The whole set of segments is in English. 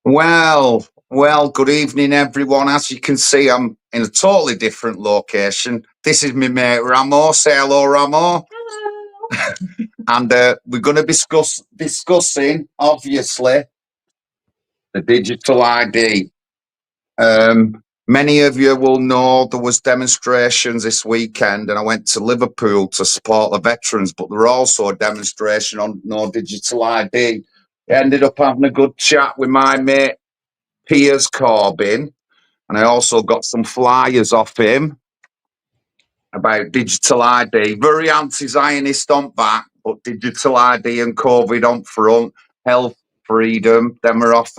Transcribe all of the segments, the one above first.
Well, good evening, everyone. As you can see, I'm in a totally different location. This is my mate Ramo. Say hello, Ramo. Hello. And we're going to be discussing, obviously, the digital ID. Many of you will know there was demonstrations this weekend, and I went to Liverpool to support the veterans, but there were also a demonstration on no digital ID. I ended up having a good chat with my mate Piers Corbyn, and I also got some flyers off him about digital ID. Very anti-Zionist on back, but digital ID and COVID on front, health, freedom, them are off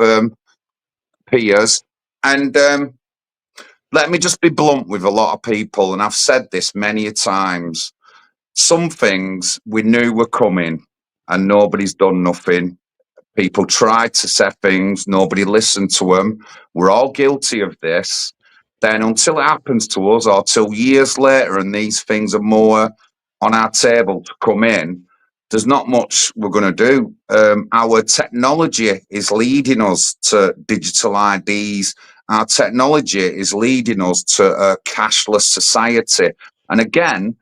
Piers. And let me just be blunt with a lot of people, and I've said this many a times. Some things we knew were coming and nobody's done nothing. People tried to say things, nobody listened to them. We're all guilty of this. Then until it happens to us or till years later and these things are more on our table to come in, there's not much we're going to do. Our technology is leading us to digital IDs. Our technology is leading us to a cashless society. And again,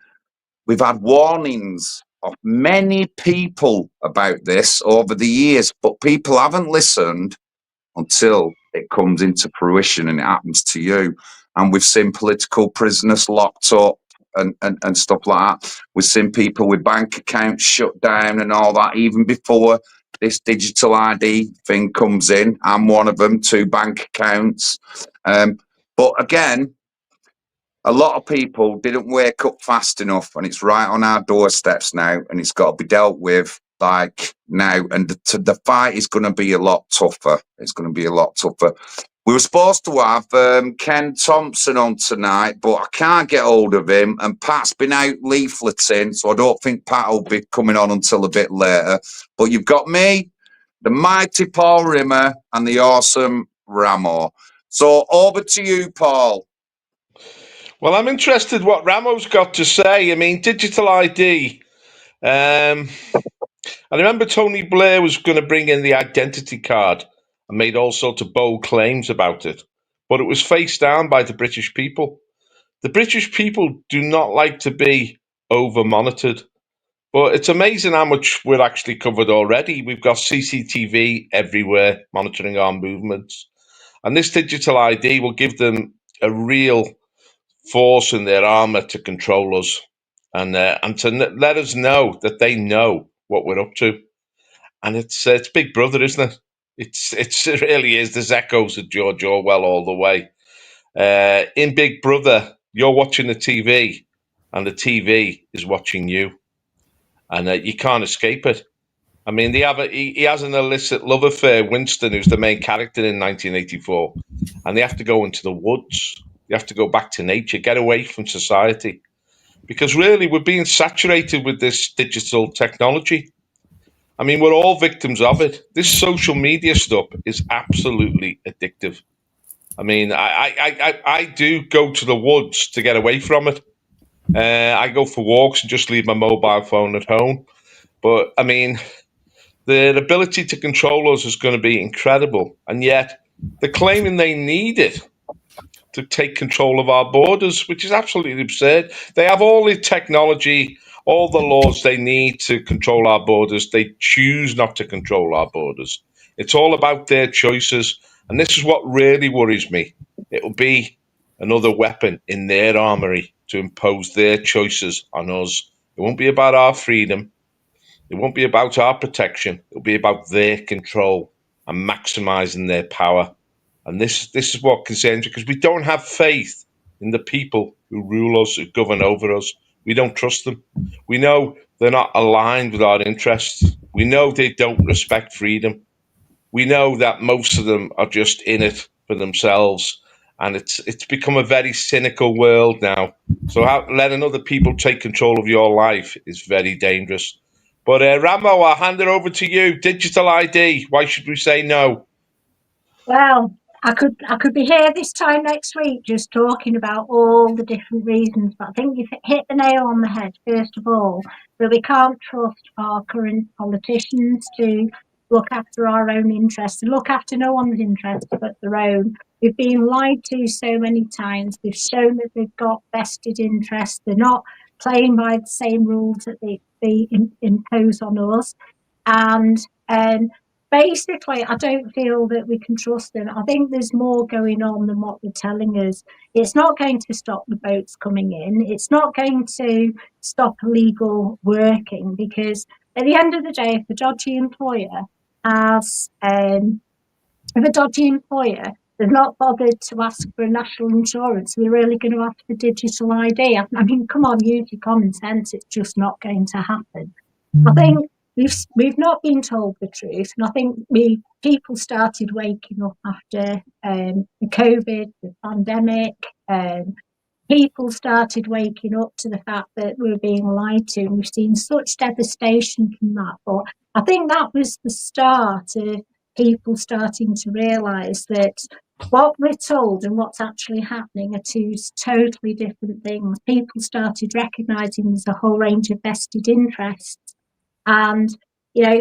we've had warnings of many people about this over the years, but people haven't listened until it comes into fruition and it happens to you. And we've seen political prisoners locked up and stuff like that. We've seen people with bank accounts shut down and all that, even before this digital ID thing comes in. I'm one of them, 2 bank accounts. But again, a lot of people didn't wake up fast enough, and it's right on our doorsteps now, and it's got to be dealt with like now. And the fight is going to be a lot tougher. It's going to be a lot tougher. We were supposed to have Ken Thompson on tonight, but I can't get hold of him. And Pat's been out leafleting, so I don't think Pat will be coming on until a bit later. But you've got me, the mighty Paul Rimmer, and the awesome Ramo. So over to you, Paul. Well, I'm interested what Ramo's got to say. I mean, digital ID. I remember Tony Blair was going to bring in the identity card and made all sorts of bold claims about it, but it was faced down by the British people. The British people do not like to be over-monitored, but it's amazing how much we're actually covered already. We've got CCTV everywhere monitoring our movements, and this digital ID will give them a real force in their armor to control us and to let us know that they know what we're up to. And it's Big Brother, isn't it? It really is. There's echoes of George Orwell all the way. In Big Brother, you're watching the TV, and the TV is watching you, and you can't escape it. I mean, he has an illicit love affair, Winston, who's the main character in 1984, and they have to go into the woods. You have to go back to nature, get away from society, because really we're being saturated with this digital technology. I mean, we're all victims of it. This social media stuff is absolutely addictive. I mean, I do go to the woods to get away from it. I go for walks and just leave my mobile phone at home. But I mean, their ability to control us is going to be incredible. And yet they're claiming they need it to take control of our borders, which is absolutely absurd. They have all the technology, all the laws they need to control our borders. They choose not to control our borders. It's all about their choices. And this is what really worries me. It will be another weapon in their armory to impose their choices on us. It won't be about our freedom. It won't be about our protection. It'll be about their control and maximizing their power. And this is what concerns me, because we don't have faith in the people who rule us, who govern over us. We don't trust them. We know they're not aligned with our interests. We know they don't respect freedom. We know that most of them are just in it for themselves. And it's become a very cynical world now. So letting other people take control of your life is very dangerous. But Ramo, I'll hand it over to you. Digital ID, why should we say no? Well, I could be here this time next week just talking about all the different reasons, but I think you've hit the nail on the head, first of all, that we can't trust our current politicians to look after our own interests and look after no one's interests but their own. We've been lied to so many times. They've shown that they've got vested interests. They're not playing by the same rules that they impose on us. And basically, I don't feel that we can trust them. I think there's more going on than what they're telling us. It's not going to stop the boats coming in. It's not going to stop illegal working, because at the end of the day, if a dodgy employer has, they've not bothered to ask for a national insurance, we're really going to ask for digital ID. I mean, come on, use your common sense. It's just not going to happen. I think we've not been told the truth, and I think people started waking up after the COVID, the pandemic. People started waking up to the fact that we were being lied to, and we've seen such devastation from that. But I think that was the start of people starting to realise that what we're told and what's actually happening are two totally different things. People started recognising there's a whole range of vested interests. And,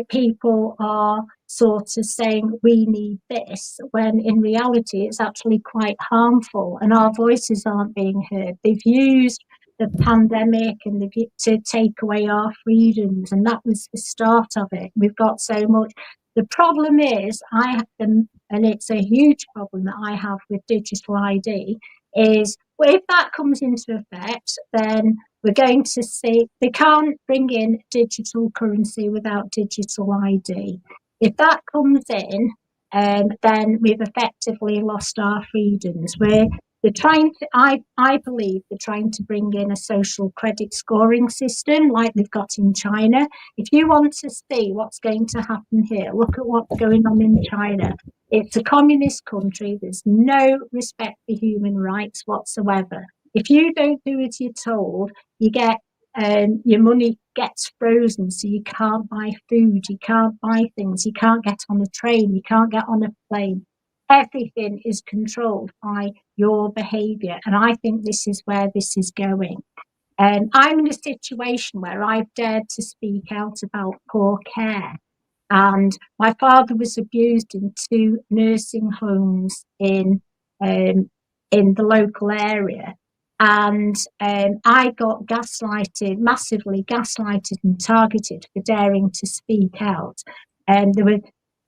people are sort of saying we need this, when in reality it's actually quite harmful and our voices aren't being heard. They've used the pandemic and to take away our freedoms, and that was the start of it. We've got so much. The problem is, and it's a huge problem that I have with digital ID, is if that comes into effect, then we're going to see they can't bring in digital currency without digital ID. If that comes in, then we've effectively lost our freedoms. They're trying to, I believe they're trying to bring in a social credit scoring system like they've got in China. If you want to see what's going to happen here, look at what's going on in China. It's a communist country. There's no respect for human rights whatsoever. If you don't do as you're told, you get your money gets frozen, so you can't buy food, you can't buy things, you can't get on a train, you can't get on a plane. Everything is controlled by your behaviour, and I think this is where this is going. I'm in a situation where I've dared to speak out about poor care, and my father was abused in 2 nursing homes in the local area. And I got massively gaslighted and targeted for daring to speak out. And there were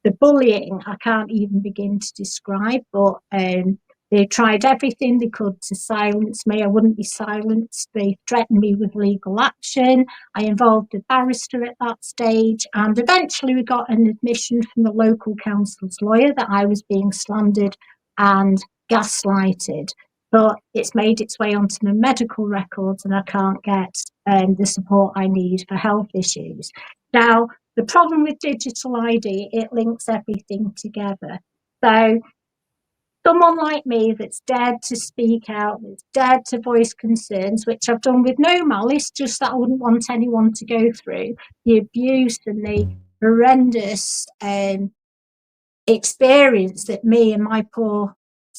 the bullying I can't even begin to describe, but they tried everything they could to silence me. I wouldn't be silenced. They threatened me with legal action. I involved a barrister at that stage, and eventually we got an admission from the local council's lawyer that I was being slandered and gaslighted. But it's made its way onto my medical records, and I can't get the support I need for health issues. Now, the problem with digital ID, it links everything together. So someone like me that's dared to speak out, that's dared to voice concerns, which I've done with no malice, just that I wouldn't want anyone to go through the abuse and the horrendous experience that me and my poor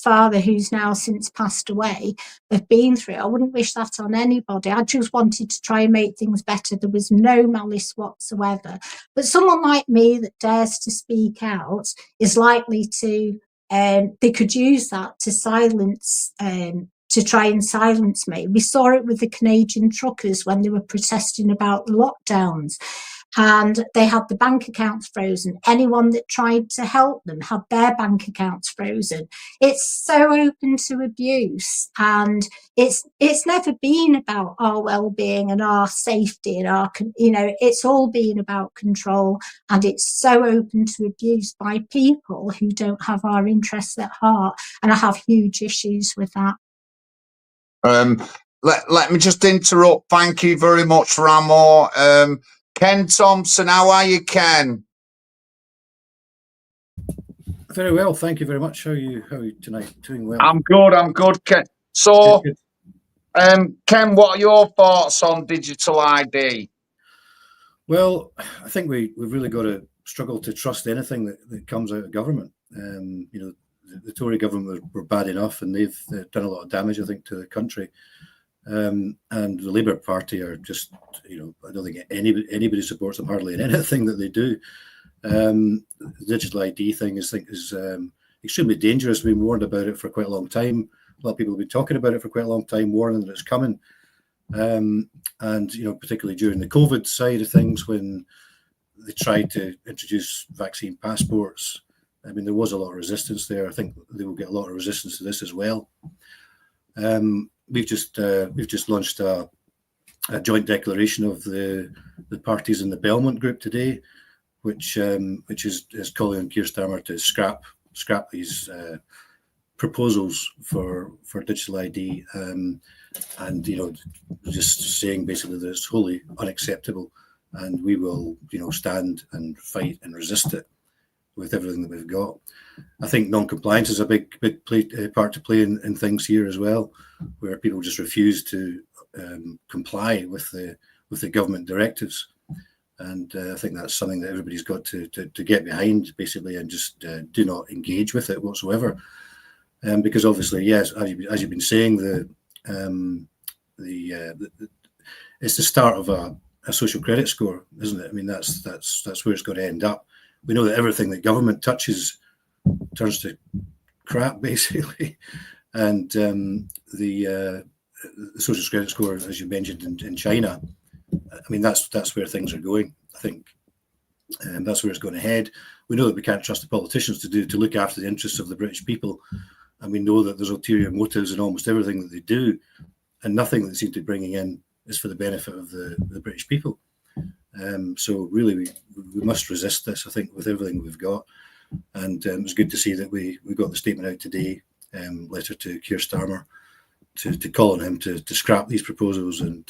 father, who's now since passed away, have been through. I wouldn't wish that on anybody. I just wanted to try and make things better. There was no malice whatsoever. But someone like me that dares to speak out is likely to, they could use that to silence, to try and silence me. We saw it with the Canadian truckers when they were protesting about the lockdowns. And they had the bank accounts frozen. Anyone that tried to help them had their bank accounts frozen. It's so open to abuse, and it's never been about our well-being and our safety and our, it's all been about control, and it's so open to abuse by people who don't have our interests at heart. And I have huge issues with that. Let me just interrupt. Thank you very much, Ramo. Ken Thompson, how are you, Ken? Very well, thank you very much. How are you tonight? Doing well. I'm good, Ken. So, Good. Ken, what are your thoughts on digital ID? Well, I think we've really got to struggle to trust anything that comes out of government. The Tory government were bad enough, and they've done a lot of damage, I think, to the country. And the Labour Party are just, I don't think anybody supports them hardly in anything that they do. The digital ID thing is extremely dangerous. We've been warned about it for quite a long time. A lot of people have been talking about it for quite a long time, warning that it's coming. And particularly during the COVID side of things, when they tried to introduce vaccine passports, I mean, there was a lot of resistance there. I think they will get a lot of resistance to this as well. We've just launched a joint declaration of the parties in the Belmont group today, which is calling on Keir Starmer to scrap these proposals for digital ID, and just saying basically that it's wholly unacceptable, and we will stand and fight and resist it with everything that we've got. I think non-compliance is a big part to play in things here as well, where people just refuse to comply with the government directives. And I think that's something that everybody's got to get behind, basically, and just do not engage with it whatsoever. Because obviously, yes, as you've been saying, it's the start of a social credit score, isn't it? I mean, that's where it's going to end up. We know that everything that government touches turns to crap, basically, and the social credit score, as you mentioned, in China. I mean, that's where things are going. I think that's where it's going to head. We know that we can't trust the politicians to look after the interests of the British people, and we know that there's ulterior motives in almost everything that they do, and nothing that they seem to be bringing in is for the benefit of the British people. So really, we must resist this, I think, with everything we've got. And it was good to see that we got the statement out today, letter to Keir Starmer, to call on him to scrap these proposals and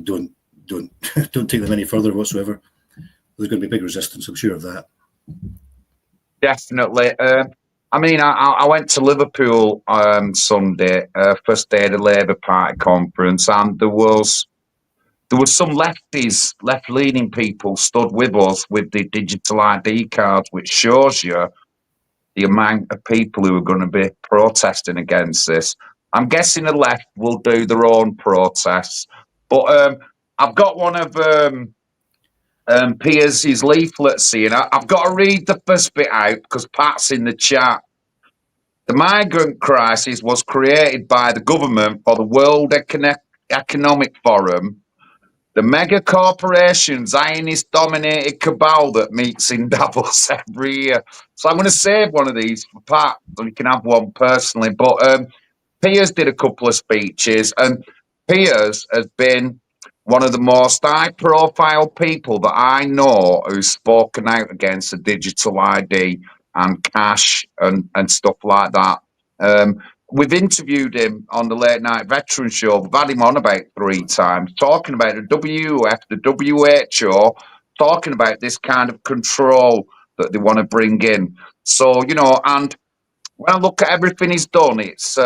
don't take them any further whatsoever. There's going to be big resistance, I'm sure of that. Definitely. I mean, I went to Liverpool Sunday, first day of the Labour Party conference, and there was some left-leaning people stood with us with the digital ID cards, which shows you the amount of people who are going to be protesting against this. I'm guessing the left will do their own protests, but I've got one of Piers' leaflets here. I've got to read the first bit out because Pat's in the chat. The migrant crisis was created by the government for the World Economic Forum, the mega corporation Zionist-dominated cabal that meets in Davos every year. So I'm going to save one of these for Pat, so you can have one personally. But Piers did a couple of speeches, and Piers has been one of the most high-profile people that I know who's spoken out against the digital ID and cash and stuff like that. We've interviewed him on the Late Night Veteran Show. We've had him on about 3 times, talking about the WWF, the WHO, talking about this kind of control that they want to bring in. So, and when I look at everything he's done, it's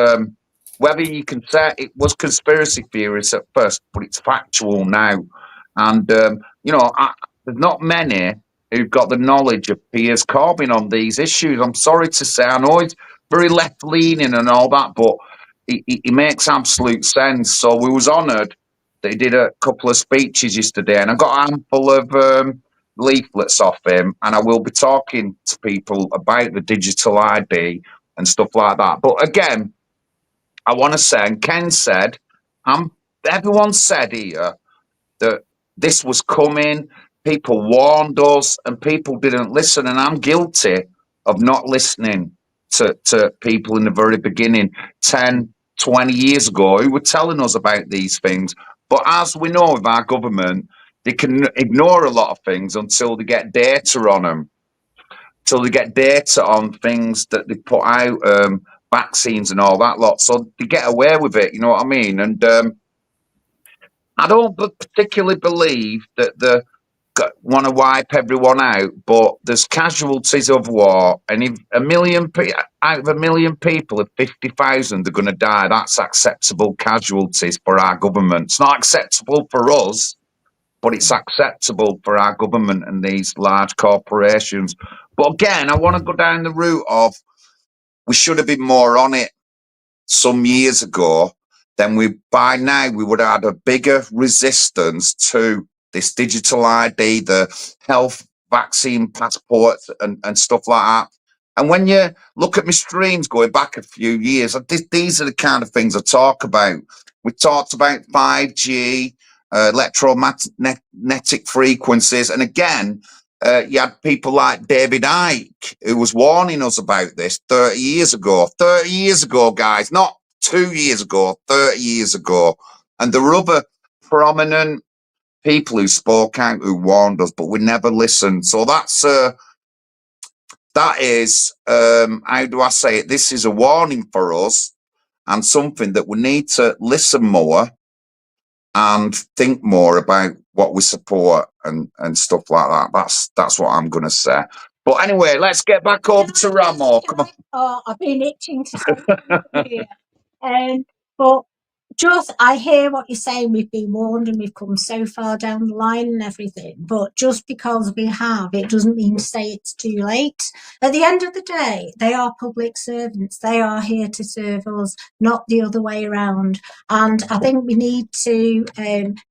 whether you can say it was conspiracy theories at first, but it's factual now. And, there's not many who've got the knowledge of Piers Corbyn on these issues. I'm sorry to say, I know he's very left-leaning and all that, but he makes absolute sense. So we was honoured that he did a couple of speeches yesterday, and I got a handful of leaflets off him, and I will be talking to people about the digital ID and stuff like that. But again, I want to say, and Ken said, everyone said here that this was coming, people warned us, and people didn't listen, and I'm guilty of not listening to people in the very beginning, 10, 20 years ago, who were telling us about these things. But as we know with our government, they can ignore a lot of things until they get data on them, till they get data on things that they put out, vaccines and all that lot. So they get away with it, you know what I mean? And I don't particularly believe that they want to wipe everyone out, but there's casualties of war, and if out of a million people, if 50,000 are going to die, that's acceptable casualties for our government. It's not acceptable for us, but it's acceptable for our government and these large corporations. But again, I want to go down the route of we should have been more on it some years ago. Then by now we would have had a bigger resistance to this digital ID, the health vaccine passports and stuff like that. And when you look at my streams going back a few years, these are the kind of things I talk about. We talked about 5G, electromagnetic frequencies. And again, you had people like David Icke, who was warning us about this 30 years ago. 30 years ago, guys, not 2 years ago, 30 years ago. And there were other prominent people who spoke out, who warned us, but we never listened. So that is, how do I say it? This is a warning for us and something that we need to listen more and think more about what we support and stuff like that. That's what I'm going to say. But anyway, let's get back over to Ramo. Come on. Oh, I've been itching to say something here. But just, I hear what you're saying. We've been warned and we've come so far down the line and everything. But just because we have, it doesn't mean to say it's too late. At the end of the day, they are public servants. They are here to serve us, not the other way around. And I think we need to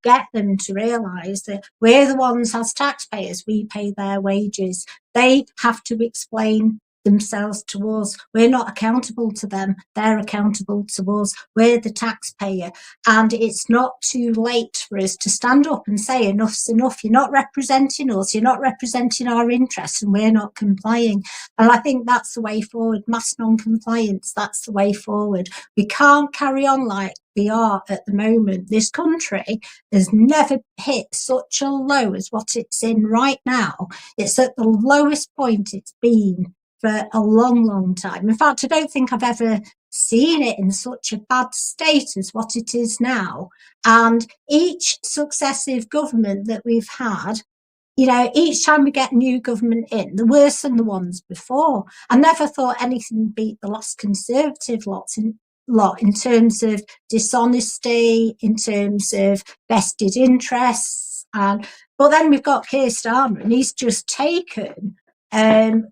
get them to realise that we're the ones, as taxpayers, we pay their wages. They have to explain themselves to us. We're not accountable to them. They're accountable to us. We're the taxpayer. And it's not too late for us to stand up and say enough's enough. You're not representing us. You're not representing our interests and we're not complying. And I think that's the way forward. Mass non-compliance, that's the way forward. We can't carry on like we are at the moment. This country has never hit such a low as what it's in right now. It's at the lowest point it's been for a long, long time. In fact, I don't think I've ever seen it in such a bad state as what it is now. And each successive government that we've had, you know, each time we get new government in, the worse than the ones before. I never thought anything beat the last Conservative lot in terms of dishonesty, in terms of vested interests. But then we've got Keir Starmer, and he's just taken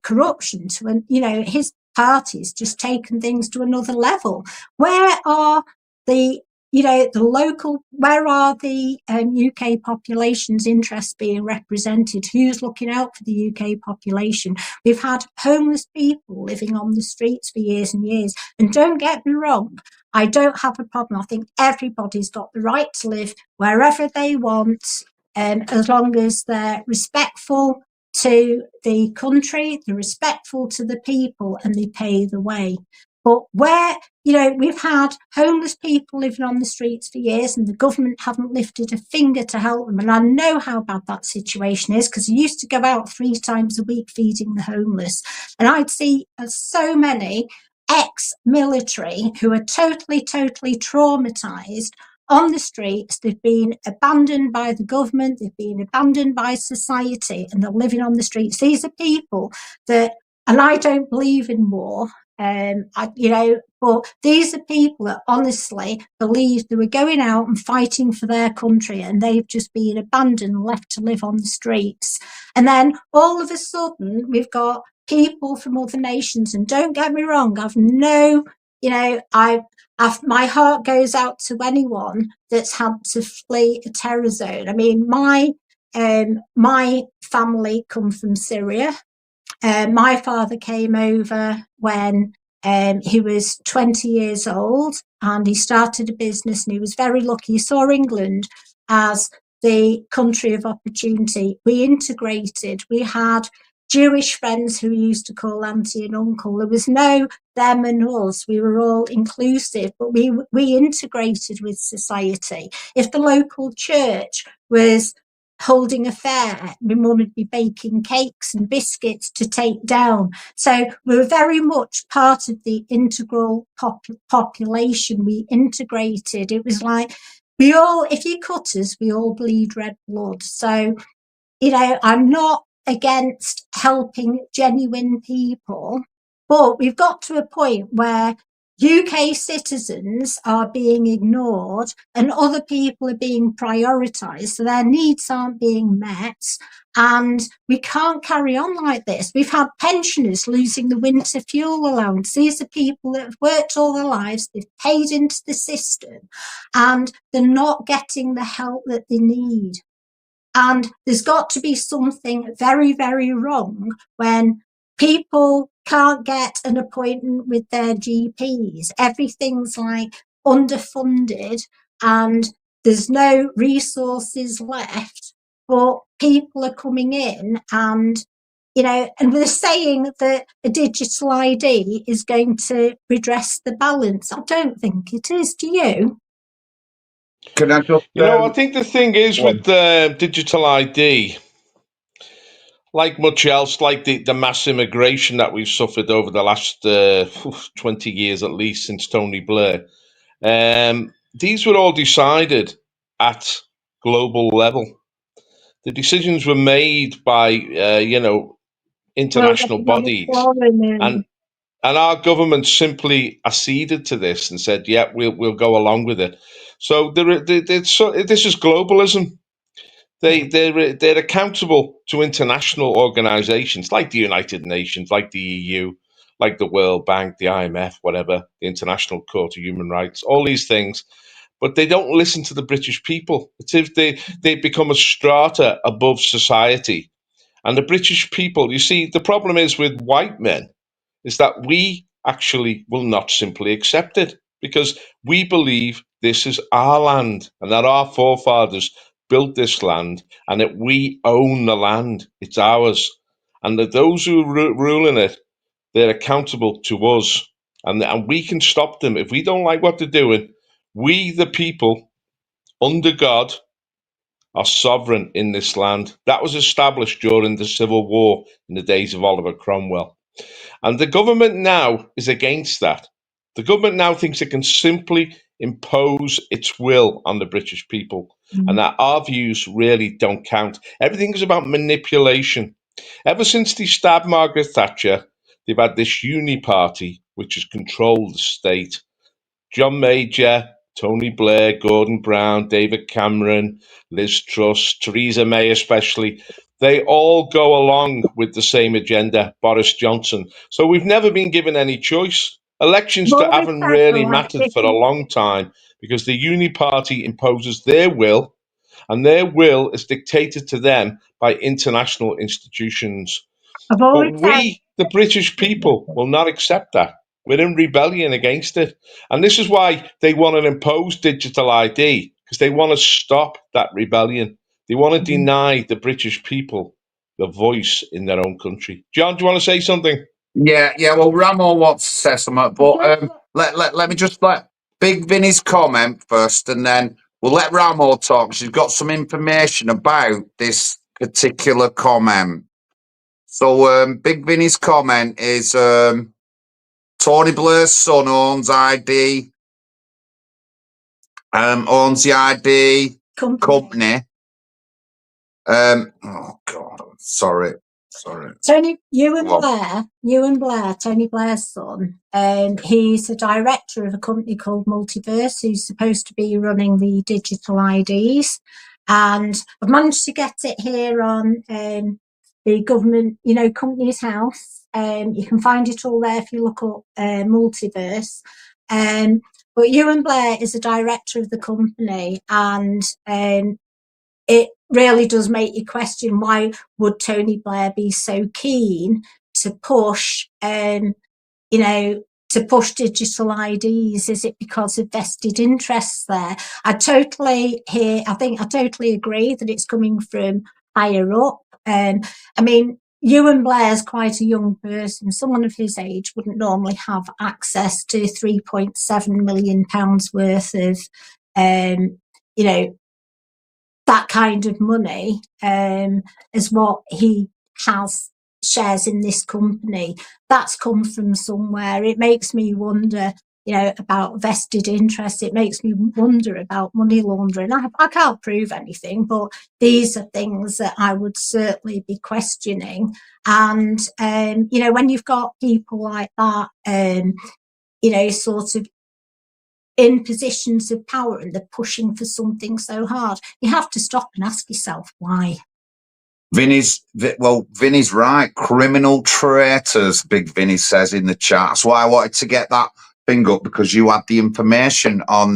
corruption to, you know, his party's just taken things to another level. Where are the, you know, the local, where are the UK population's interests being represented? Who's looking out for the UK population? We've had homeless people living on the streets for years and years. And don't get me wrong, I don't have a problem. I think everybody's got the right to live wherever they want, as long as they're respectful to the country, they're respectful to the people, and they pay the way. But where, you know, we've had homeless people living on the streets for years and the government haven't lifted a finger to help them. And I know how bad that situation is because I used to go out 3 times a week feeding the homeless. And I'd see so many ex-military who are totally traumatised on the streets. They've been abandoned by the government, they've been abandoned by society, and they're living on the streets. These are people that, and I don't believe in war, you know, but these are people that honestly believed they were going out and fighting for their country, and they've just been abandoned and left to live on the streets. And then all of a sudden we've got people from other nations, and don't get me wrong, I've no, you know, my heart goes out to anyone that's had to flee a terror zone. I mean, my family come from Syria. My father came over when he was 20 years old, and he started a business, and he was very lucky. He saw England as the country of opportunity. We integrated. We had Jewish friends who we used to call auntie and uncle. There was no them and us. We were all inclusive, but we integrated with society. If the local church was holding a fair, my mum would be baking cakes and biscuits to take down. So we were very much part of the integral population. We integrated. It was like we all, if you cut us, we all bleed red blood. So, you know, I'm not against helping genuine people, but we've got to a point where UK citizens are being ignored and other people are being prioritised, so their needs aren't being met. And we can't carry on like this. We've had pensioners losing the winter fuel allowance. These are people that have worked all their lives, they've paid into the system, and they're not getting the help that they need. And there's got to be something very, very wrong when people can't get an appointment with their GPs. Everything's like underfunded and there's no resources left, but people are coming in and, you know, and they're saying that a digital ID is going to redress the balance. I don't think it is. Do you? Can I just, You know, I think the thing is well, with digital ID, like much else, like the mass immigration that we've suffered over the last 20 years at least since Tony Blair, these were all decided at global level. The decisions were made by, international bodies, and our government simply acceded to this and said, "Yeah, we'll go along with it." So this is globalism. They're accountable to international organisations like the United Nations, like the EU, like the World Bank, the IMF, whatever, the International Court of Human Rights, all these things. But they don't listen to the British people. It's if they become a strata above society. And the British people, you see, the problem is with white men is that we actually will not simply accept it because we believe this is our land and that our forefathers built this land and that we own the land. It's ours. And that those who are ruling it, they're accountable to us. And we can stop them. If we don't like what they're doing, we, the people, under God, are sovereign in this land. That was established during the Civil War in the days of Oliver Cromwell. And the government now is against that. The government now thinks it can simply impose its will on the British people, and that our views really don't count. Everything is about manipulation. Ever since they stabbed Margaret Thatcher, they've had this uni party which has controlled the state. John Major, Tony Blair, Gordon Brown, David Cameron, Liz Truss, Theresa May especially, they all go along with the same agenda, Boris Johnson. So we've never been given any choice. Elections haven't really mattered for a long time because the uni party imposes their will, and their will is dictated to them by international institutions. But we, the British people, will not accept that. We're in rebellion against it. And this is why they want to impose digital ID, because they want to stop that rebellion. They want to deny the British people the voice in their own country. John, do you want to say something? yeah. Well, Ramo wants to say something, but let me just let Big Vinny's comment first, and then we'll let Ramo talk. She's got some information about this particular comment. So, Big Vinny's comment is Tony Blair's son owns ID, owns the ID company. Oh God, sorry. Tony, Tony Blair's son, he's a director of a company called Multiverse, who's supposed to be running the digital IDs. And I've managed to get it here on the government, Companies House. You can find it all there if you look up Multiverse. But Ewan Blair is a director of the company, and it really does make you question, why would Tony Blair be so keen to push, to push digital IDs? Is it because of vested interests there? I totally agree that it's coming from higher up. Ewan Blair's quite a young person. Someone of his age wouldn't normally have access to £3.7 million worth of, that kind of money, as what he has shares in this company. That's come from somewhere. It makes me wonder, about vested interests. It makes me wonder about money laundering. I can't prove anything, but these are things that I would certainly be questioning. And, when you've got people like that, sort of in positions of power and they're pushing for something so hard, you have to stop and ask yourself why. Vinny's right. Criminal traitors, Big Vinny says in the chat. That's why I wanted to get that thing up, because you had the information on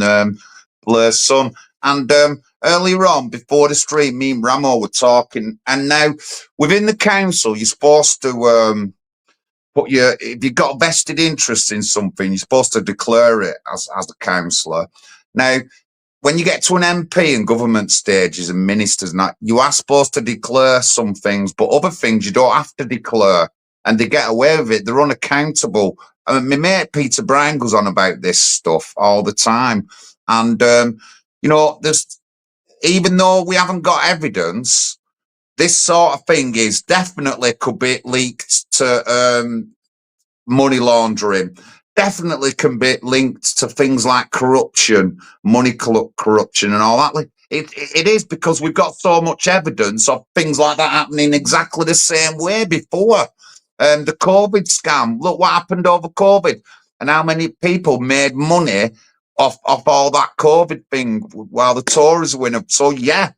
Blair's son. And earlier on, before the stream, me and Ramo were talking, and now within the council, you're supposed to if you've got a vested interest in something, you're supposed to declare it as a councillor. Now, when you get to an MP and government stages and ministers, you are supposed to declare some things, but other things you don't have to declare, and they get away with it. They're unaccountable. I mean, my mate Peter Bryan goes on about this stuff all the time, and there's, even though we haven't got evidence, this sort of thing is definitely could be leaked to money laundering. Definitely can be linked to things like corruption, money corruption, and all that. It is, because we've got so much evidence of things like that happening exactly the same way before. The COVID scam. Look what happened over COVID, and how many people made money off all that COVID thing while the Tories were winning. So yeah,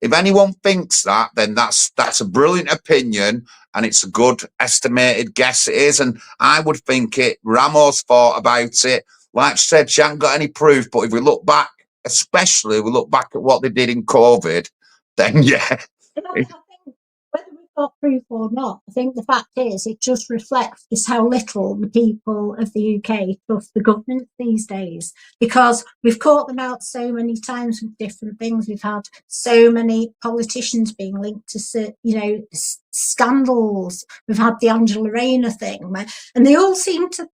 if anyone thinks that, then that's a brilliant opinion, and it's a good estimated guess. It is, and I would think Ramo's thought about it. Like she said, she hasn't got any proof, but if we look back, especially we look back at what they did in COVID, then yeah. And I think whether we've got proof or not, I think the fact is it just reflects just how little the people of the UK trust the government these days, because we've caught them out so many times with different things. We've had so many politicians being linked to, scandals. We've had the Angela Rayner thing, and they all seem to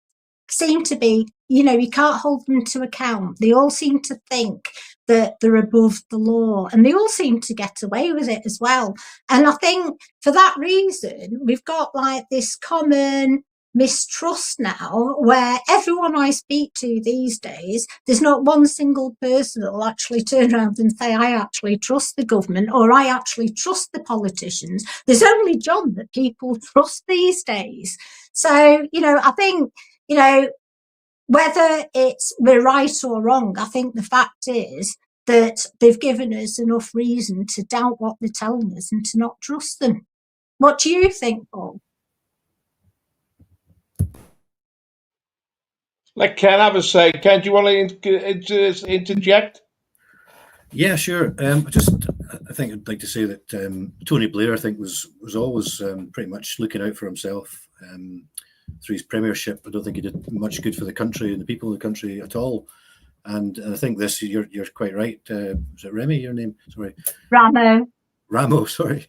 be, you can't hold them to account. They all seem to think that they're above the law, and they all seem to get away with it as well. And I think for that reason, we've got like this common mistrust now, where everyone I speak to these days, there's not one single person that will actually turn around and say, I actually trust the government, or I actually trust the politicians. There's only John that people trust these days. So, I think, whether we're right or wrong, I think the fact is that they've given us enough reason to doubt what they're telling us and to not trust them. What do you think, Paul? Let Ken have a say. Ken, do you want to interject? Yeah, sure. I think I'd like to say that Tony Blair, I think, was always pretty much looking out for himself. Through his premiership, I don't think he did much good for the country and the people of the country at all. And I think this, you're quite right. Is it Remy, your name? Sorry. Ramo, sorry.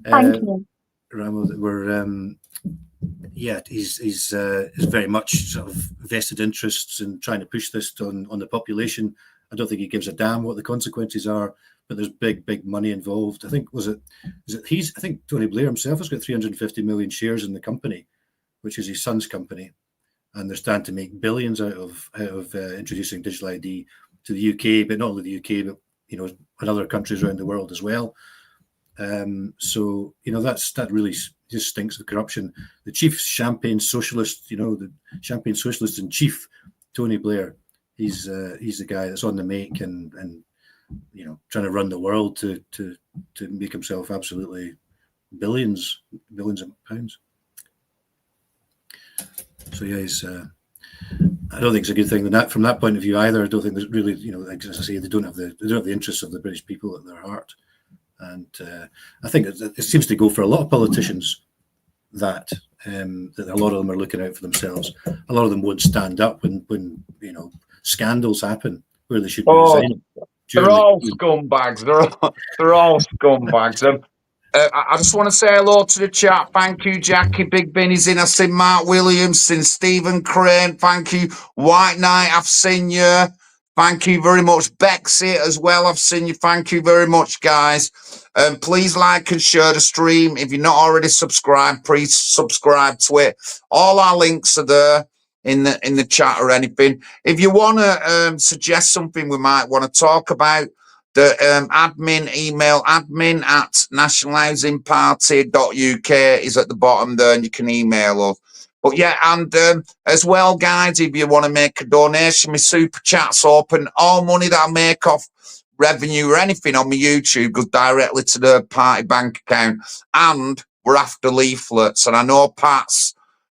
Thank you. Ramo, that we're, he's very much sort of vested interests in trying to push this on the population. I don't think he gives a damn what the consequences are, but there's big money involved. I think, I think Tony Blair himself has got 350 million shares in the company, which is his son's company, and they're starting to make billions out of introducing digital ID to the UK, but not only the UK, but in other countries around the world as well. So that really just stinks of corruption. The chief champagne socialist, the champagne socialist in chief, Tony Blair, he's the guy that's on the make and trying to run the world to make himself absolutely billions of pounds. So yeah, I don't think it's a good thing from that point of view either. I don't think there's really, as I say, they don't have the interests of the British people at their heart, and I think it seems to go for a lot of politicians that a lot of them are looking out for themselves. A lot of them won't stand up when scandals happen where they should be resigning. They're all scumbags. They're all scumbags. I just want to say hello to the chat. Thank you, Jackie. Big Benny's in. I've seen Mark Williams, seen Stephen Crane. Thank you. White Knight, I've seen you. Thank you very much. Bexy as well, I've seen you. Thank you very much, guys. Please like and share the stream. If you're not already subscribed, please subscribe to it. All our links are there in the chat or anything. If you want to suggest something we might want to talk about, the admin email, admin@nationalhousingparty.uk is at the bottom there, and you can email us. But yeah, and as well, guys, if you want to make a donation, my super chat's open. All money that I make off revenue or anything on my YouTube goes directly to the party bank account. And we're after leaflets. And I know Pat's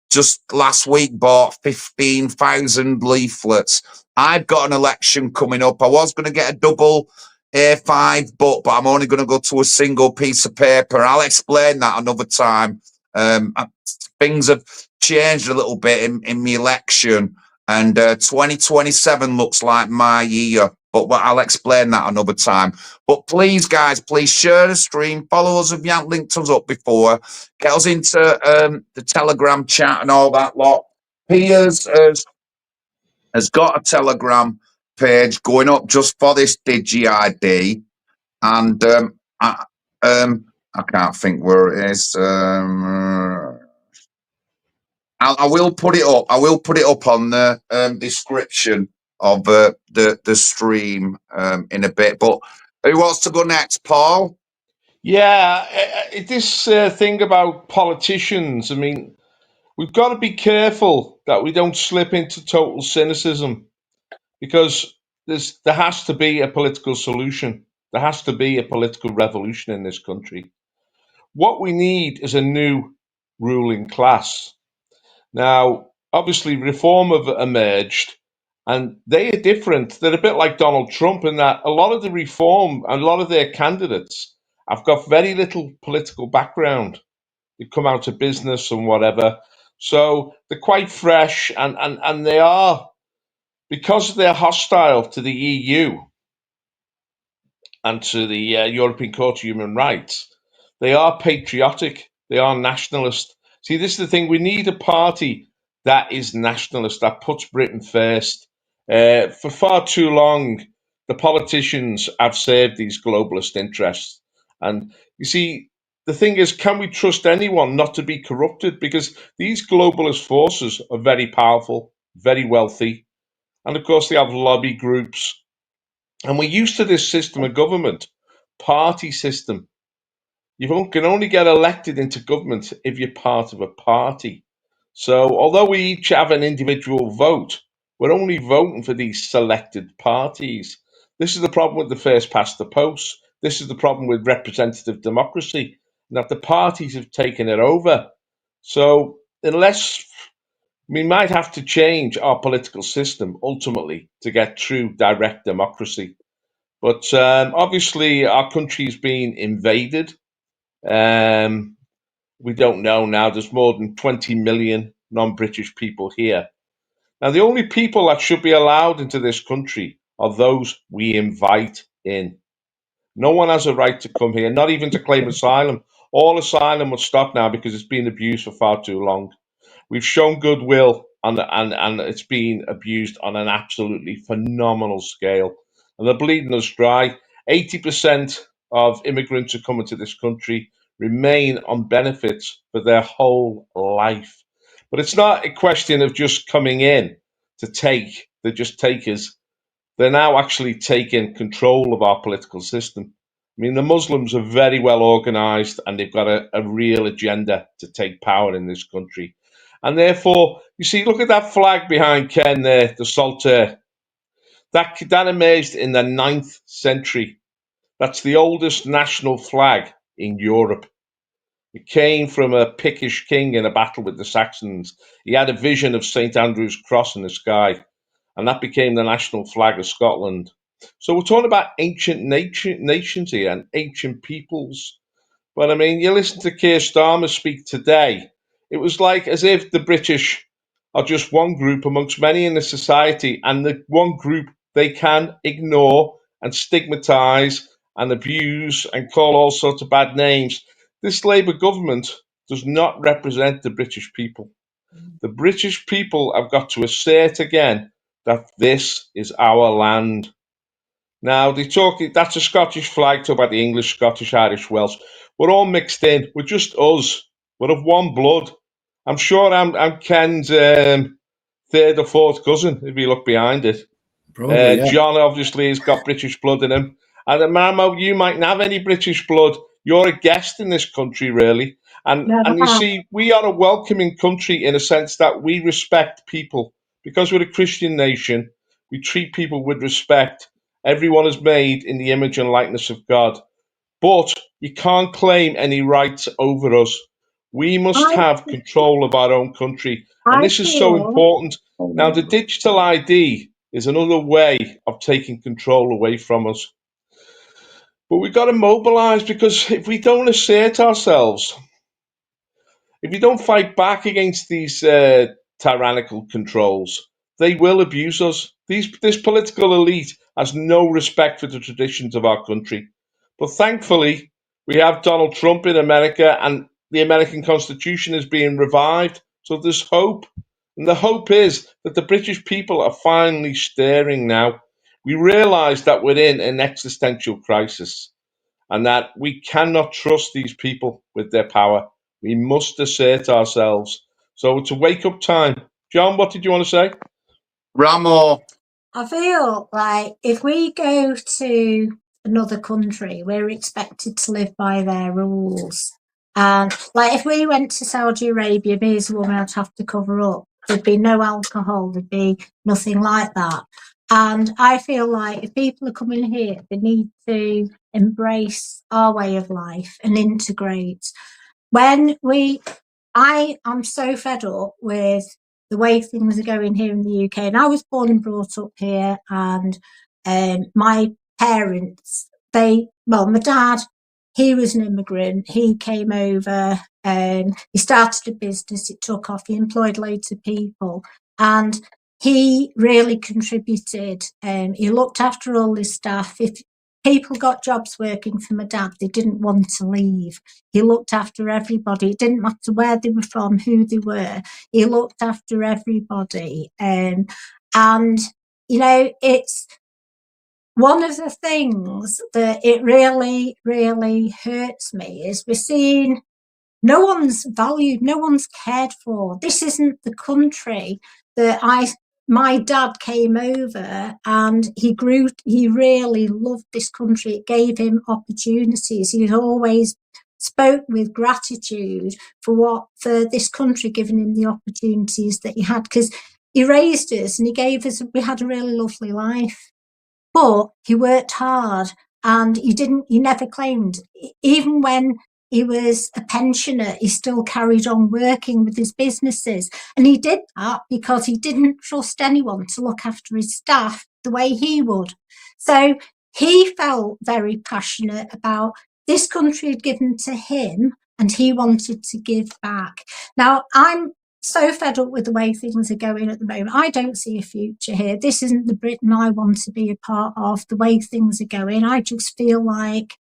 just last week bought 15,000 leaflets. I've got an election coming up. I was going to get a double A5 book, but I'm only going to go to a single piece of paper. I'll explain that another time. Things have changed a little bit in my election, and 2027 looks like my year. But I'll explain that another time. But please, guys, please share the stream. Follow us if you haven't linked us up before. Get us into the Telegram chat and all that lot. Piers has got a Telegram page going up just for this Digi ID, and I can't think where it is. I will put it up. I will put it up on the description of the stream in a bit. But who wants to go next, Paul? Yeah, this thing about politicians, I mean, we've got to be careful that we don't slip into total cynicism, because there has to be a political solution. There has to be a political revolution in this country. What we need is a new ruling class. Now, obviously, Reform have emerged, and they are different. They're a bit like Donald Trump in that a lot of the Reform, a lot of their candidates have got very little political background. They come out of business and whatever. So they're quite fresh, and they are, because they're hostile to the EU and to the European Court of Human Rights, they are patriotic, they are nationalist. See, this is the thing, we need a party that is nationalist, that puts Britain first. For far too long, the politicians have served these globalist interests. And you see, the thing is, can we trust anyone not to be corrupted? Because these globalist forces are very powerful, very wealthy, and of course they have lobby groups. And we're used to this system of government, party system. You can only get elected into government if you're part of a party. So although we each have an individual vote, we're only voting for these selected parties. This is the problem with the first past the post. This is the problem with representative democracy, that the parties have taken it over. So unless we might have to change our political system ultimately to get true direct democracy. But obviously our country's been invaded. We don't know now. There's more than 20 million non-British people here. Now, the only people that should be allowed into this country are those we invite in. No one has a right to come here, not even to claim asylum. All asylum will stop now because it's been abused for far too long. We've shown goodwill, and it's been abused on an absolutely phenomenal scale. And they're bleeding us dry. 80% of immigrants who come into this country remain on benefits for their whole life. But it's not a question of just coming in to take. They're just takers. They're now actually taking control of our political system. I mean, the Muslims are very well organized, and they've got a real agenda to take power in this country. And therefore, you see, look at that flag behind Ken there, the Saltaire. That emerged in the 9th century. That's the oldest national flag in Europe. It came from a Pictish king in a battle with the Saxons. He had a vision of St. Andrew's cross in the sky, and that became the national flag of Scotland. So we're talking about ancient nations here and ancient peoples. But I mean, you listen to Keir Starmer speak today, it was like as if the British are just one group amongst many in the society, and the one group they can ignore and stigmatise and abuse and call all sorts of bad names. This Labour government does not represent the British people. The British people have got to assert again that this is our land. Now, they talk, that's a Scottish flag, talk about the English, Scottish, Irish, Welsh. We're all mixed in. We're just us. We're of one blood. I'm sure I'm Ken's third or fourth cousin, if you look behind it. Probably, yeah. John obviously has got British blood in him. And Marmo, you mightn't have any British blood. You're a guest in this country, really. And you see, we are a welcoming country in a sense that we respect people. Because we're a Christian nation, we treat people with respect. Everyone is made in the image and likeness of God. But you can't claim any rights over us. We must have control of our own country. And this is so important. Now, the digital ID is another way of taking control away from us. But we've got to mobilise, because if we don't assert ourselves, if we don't fight back against these tyrannical controls, they will abuse us. This political elite has no respect for the traditions of our country. But thankfully, we have Donald Trump in America, and the American Constitution is being revived. So there's hope. And the hope is that the British people are finally stirring now. We realise that we're in an existential crisis, and that we cannot trust these people with their power. We must assert ourselves. So it's a wake-up time. John, what did you want to say? Ramo, I feel like if we go to another country, we're expected to live by their rules. And like if we went to Saudi Arabia, me as a woman, I'd have to cover up. There'd be no alcohol, there'd be nothing like that. And I feel like if people are coming here, they need to embrace our way of life and integrate. I am so fed up with the way things are going here in the UK. And I was born and brought up here, and my parents, my dad, he was an immigrant. He came over, he started a business, it took off, he employed loads of people, and he really contributed. He looked after all his staff. If people got jobs working for my dad, they didn't want to leave. He looked after everybody. It didn't matter where they were from, who they were. He looked after everybody. And, you know, it's one of the things that it really, really hurts me is we're seeing no one's valued, no one's cared for. This isn't the country that my dad came over, and he really loved this country. It gave him opportunities. He always spoke with gratitude for this country giving him the opportunities that he had, because he raised us and we had a really lovely life. But he worked hard, and he never claimed, even when he was a pensioner, he still carried on working with his businesses. And he did that because he didn't trust anyone to look after his staff the way he would. So he felt very passionate about this country had given to him, and he wanted to give back. Now, I'm so fed up with the way things are going at the moment. I don't see a future here. This isn't the Britain I want to be a part of, the way things are going. I just feel like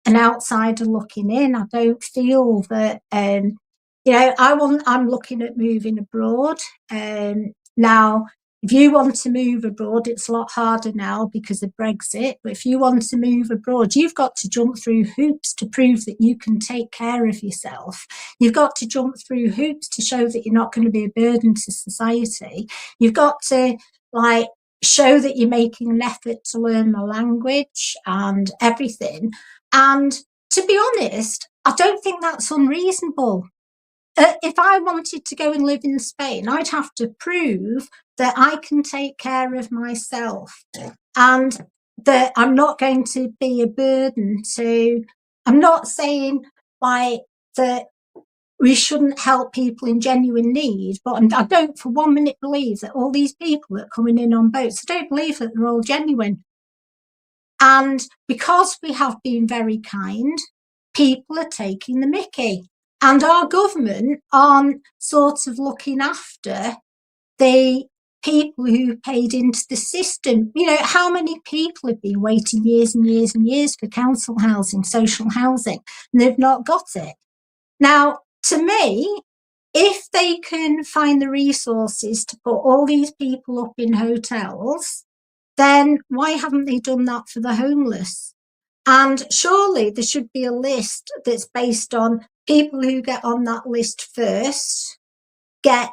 an outsider looking in. I don't feel that, I'm looking at moving abroad. Now, if you want to move abroad, it's a lot harder now because of Brexit. But if you want to move abroad, you've got to jump through hoops to prove that you can take care of yourself. You've got to jump through hoops to show that you're not going to be a burden to society. You've got to show that you're making an effort to learn the language and everything. And to be honest, I don't think that's unreasonable. If I wanted to go and live in Spain, I'd have to prove that I can take care of myself, and that I'm not going to be a burden to. I'm not saying that we shouldn't help people in genuine need, but I don't for 1 minute believe that all these people that are coming in on boats, I don't believe that they're all genuine. And because we have been very kind, people are taking the mickey. And our government aren't sort of looking after the people who paid into the system. You know, how many people have been waiting years and years and years for council housing, social housing, and they've not got it? Now, to me, if they can find the resources to put all these people up in hotels, then why haven't they done that for the homeless? And surely there should be a list that's based on people who get on that list first, their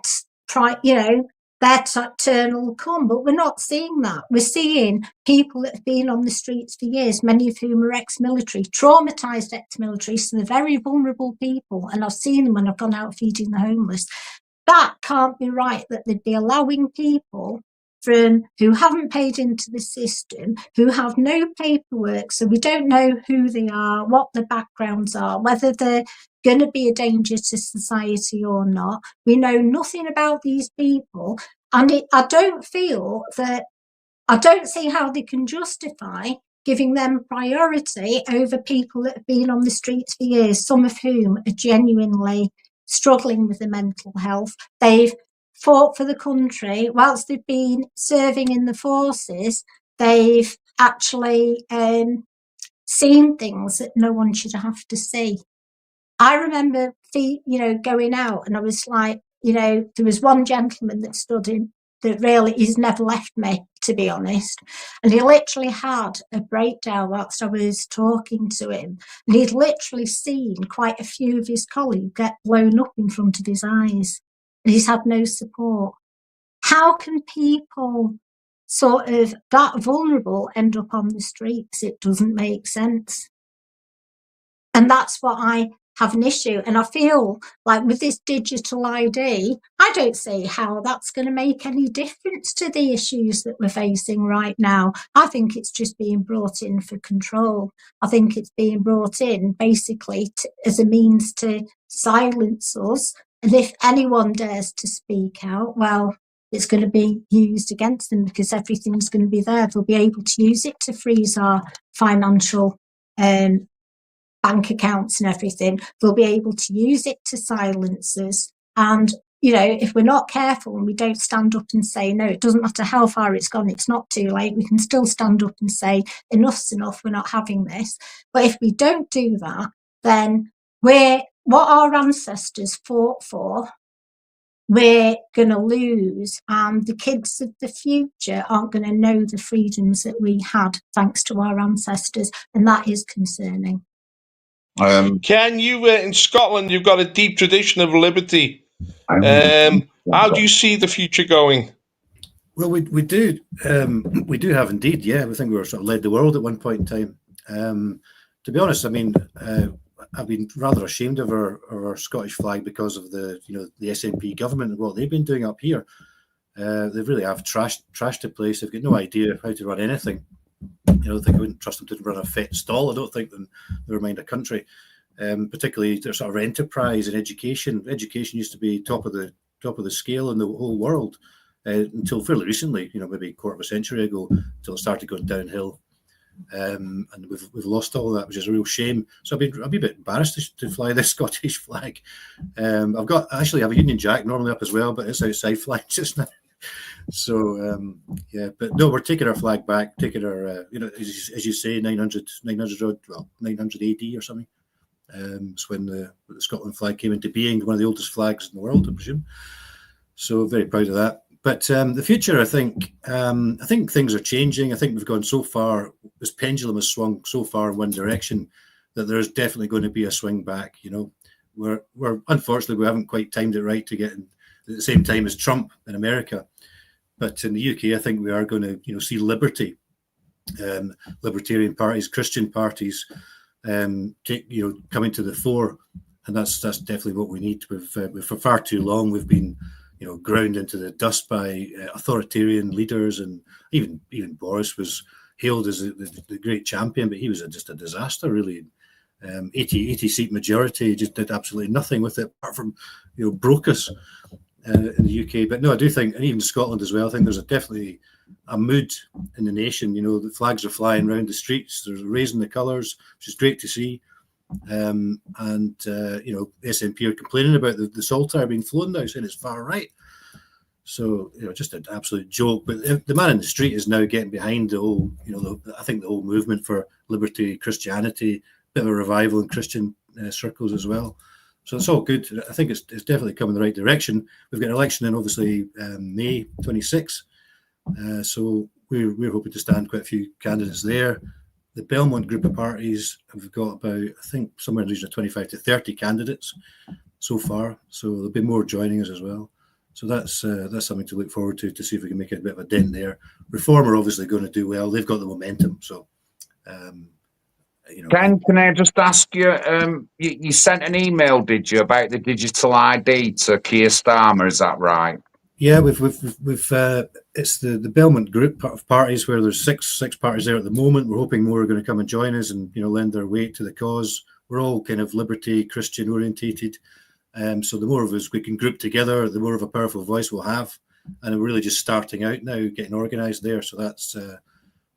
turn will come. But we're not seeing that. We're seeing people that have been on the streets for years, many of whom are ex-military, traumatised ex-military, so they're very vulnerable people. And I've seen them when I've gone out feeding the homeless. That can't be right, that they'd be allowing people who haven't paid into the system, who have no paperwork, so we don't know who they are, what their backgrounds are, whether they're going to be a danger to society or not. We know nothing about these people, and I don't see how they can justify giving them priority over people that have been on the streets for years, some of whom are genuinely struggling with their mental health. They've fought for the country. Whilst they've been serving in the forces, they've actually seen things that no one should have to see. I remember, going out, and I was like, there was one gentleman that stood in that really, he's never left me, to be honest. And he literally had a breakdown whilst I was talking to him. And he'd literally seen quite a few of his colleagues get blown up in front of his eyes. And he's had no support. How can people sort of that vulnerable end up on the streets? It doesn't make sense. And that's what I have an issue. And I feel like with this digital ID, I don't see how that's going to make any difference to the issues that we're facing right now. I think it's just being brought in for control. I think it's being brought in basically as a means to silence us. And if anyone dares to speak out, well, it's going to be used against them because everything's going to be there. They'll be able to use it to freeze our financial bank accounts and everything. They'll be able to use it to silence us. And, if we're not careful and we don't stand up and say, no, it doesn't matter how far it's gone, it's not too late. We can still stand up and say, enough's enough, we're not having this. But if we don't do that, then what our ancestors fought for, we're going to lose, and the kids of the future aren't going to know the freedoms that we had thanks to our ancestors, and that is concerning. Ken, in Scotland, you've got a deep tradition of liberty. How do you see the future going? Well, we do have indeed, yeah. We think we were sort of led the world at one point in time. To be honest, I mean, I've been rather ashamed of our Scottish flag because of the SNP government and what they've been doing up here. They really have trashed the place. They've got no idea how to run anything. I think I wouldn't trust them to run a fet stall. I don't think them, never mind a country. Particularly their sort of enterprise and education. Education used to be top of the scale in the whole world until fairly recently. Maybe a quarter of a century ago, until it started going downhill. And we've lost all of that, which is a real shame. So I'd be a bit embarrassed to fly this Scottish flag. I have a Union Jack normally up as well, but it's outside flag just now. So but no, we're taking our flag back, taking our as you say, 900 AD or something. It's when the Scotland flag came into being, one of the oldest flags in the world, I presume. So very proud of that. But the future, I think things are changing. I think we've gone so far. This pendulum has swung so far in one direction that there's definitely going to be a swing back. We're unfortunately we haven't quite timed it right to get in at the same time as Trump in America. But in the UK, I think we are going to see liberty, libertarian parties, Christian parties, coming to the fore, and that's definitely what we need. We've for far too long we've been ground into the dust by authoritarian leaders, and even Boris was hailed as the great champion, but he was just a disaster, really. 80 seat majority, just did absolutely nothing with it apart from broke us in the UK. But no, I do think, and even Scotland as well, I think there's definitely a mood in the nation. The flags are flying around the streets, they're raising the colours, which is great to see. And SNP are complaining about the Saltire being flown now, saying it's far right. So just an absolute joke. But the man in the street is now getting behind the whole, I think the whole movement for liberty, Christianity, bit of a revival in Christian circles as well. So it's all good. I think it's definitely coming in the right direction. We've got an election in obviously May 26. So we're hoping to stand quite a few candidates there. The Belmont group of parties have got about, I think, somewhere in the region of 25 to 30 candidates so far. So there'll be more joining us as well. So that's something to look forward to see if we can make a bit of a dent there. Reform are obviously going to do well. They've got the momentum. So, Ken, can I just ask you, you sent an email, did you, about the digital ID to Keir Starmer? Is that right? Yeah, we've it's the Belmont group of parties where there's six parties there at the moment. We're hoping more are going to come and join us and lend their weight to the cause. We're all kind of liberty Christian orientated, so the more of us we can group together, the more of a powerful voice we'll have. And we're really just starting out now, getting organised there. So that's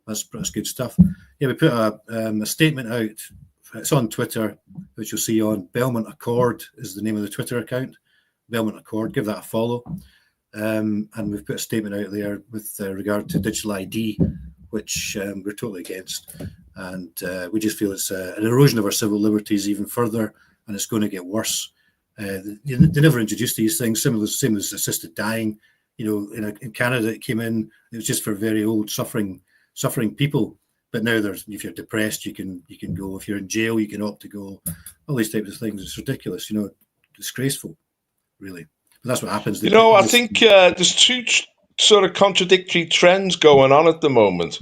That's good stuff. Yeah, we put a statement out. It's on Twitter, which you'll see on Belmont Accord is the name of the Twitter account. Belmont Accord, give that a follow. And we've put a statement out there with regard to digital ID, which we're totally against. And we just feel it's an erosion of our civil liberties even further, and it's going to get worse. They never introduced these things, same as assisted dying. In Canada, it came in, it was just for very old, suffering people. But now if you're depressed, you can go. If you're in jail, you can opt to go. All these types of things. It's ridiculous, disgraceful, really. But that's what happens. I think there's two sort of contradictory trends going on at the moment.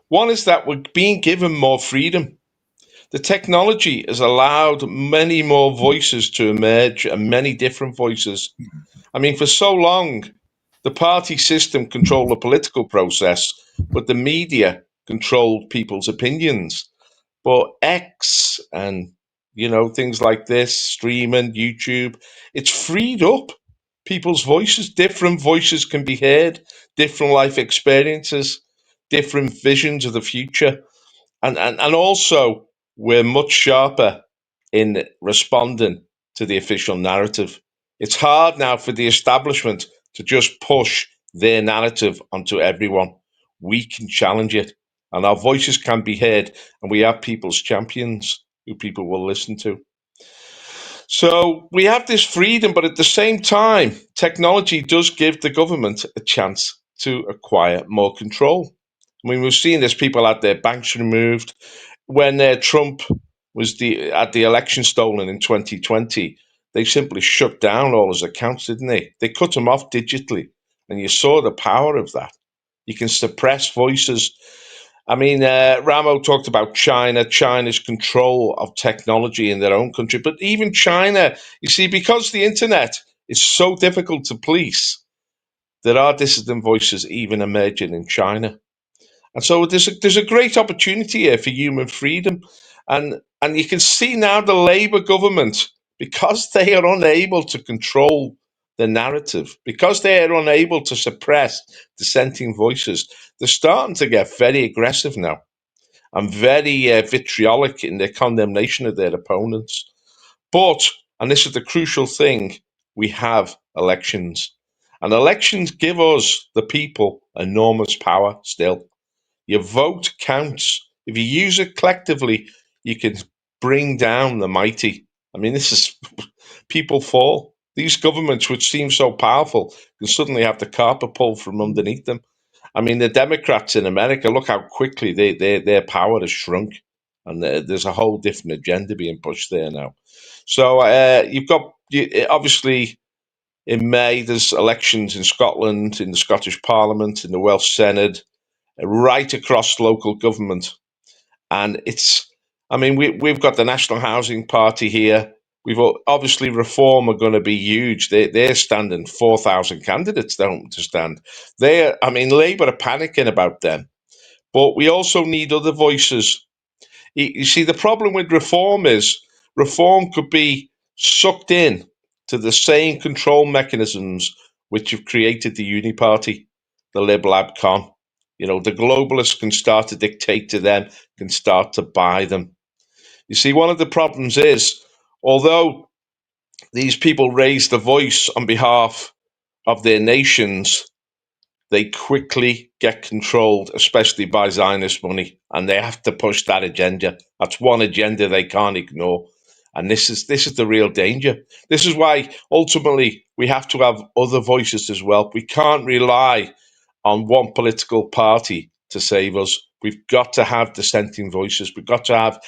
One is that we're being given more freedom. The technology has allowed many more voices to emerge, and many different voices. I mean, for so long, the party system controlled the political process, but the media controlled people's opinions. But X and, things like this, streaming, YouTube, it's freed up people's voices. Different voices can be heard, different life experiences, different visions of the future. And also, we're much sharper in responding to the official narrative. It's hard now for the establishment to just push their narrative onto everyone. We can challenge it, and our voices can be heard, and we have people's champions who people will listen to. So we have this freedom, but at the same time, technology does give the government a chance to acquire more control. I mean, we've seen this, people had their banks removed. When Trump was at the election stolen in 2020, they simply shut down all his accounts, didn't they? They cut him off digitally, and you saw the power of that. You can suppress voices. I mean, Ramo talked about China's control of technology in their own country. But even China, you see, because the internet is so difficult to police, there are dissident voices even emerging in China. And so there's a great opportunity here for human freedom. And you can see now the Labour government, because they are unable to control the narrative, because they are unable to suppress dissenting voices, they're starting to get very aggressive now and very vitriolic in their condemnation of their opponents. But, and this is the crucial thing, we have elections. And elections give us, the people, enormous power still. Your vote counts. If you use it collectively, you can bring down the mighty. I mean, this is, people fall. These governments, which seem so powerful, can suddenly have the carpet pulled from underneath them. I mean, the Democrats in America, look how quickly their power has shrunk. And there's a whole different agenda being pushed there now. So you've got, obviously, in May, there's elections in Scotland, in the Scottish Parliament, in the Welsh Senate, right across local government. And we've got the National Housing Party here. We've obviously Reform are going to be huge. They're standing 4,000 candidates to stand. Labour are panicking about them. But we also need other voices. You see, the problem with Reform is Reform could be sucked in to the same control mechanisms which have created the Uni Party, the Lib Lab Con. The globalists can start to dictate to them, can start to buy them. You see, one of the problems is, although these people raise the voice on behalf of their nations, they quickly get controlled, especially by Zionist money, and they have to push that agenda. That's one agenda they can't ignore. And this is the real danger. This is why, ultimately, we have to have other voices as well. We can't rely on one political party to save us. We've got to have dissenting voices. We've got to have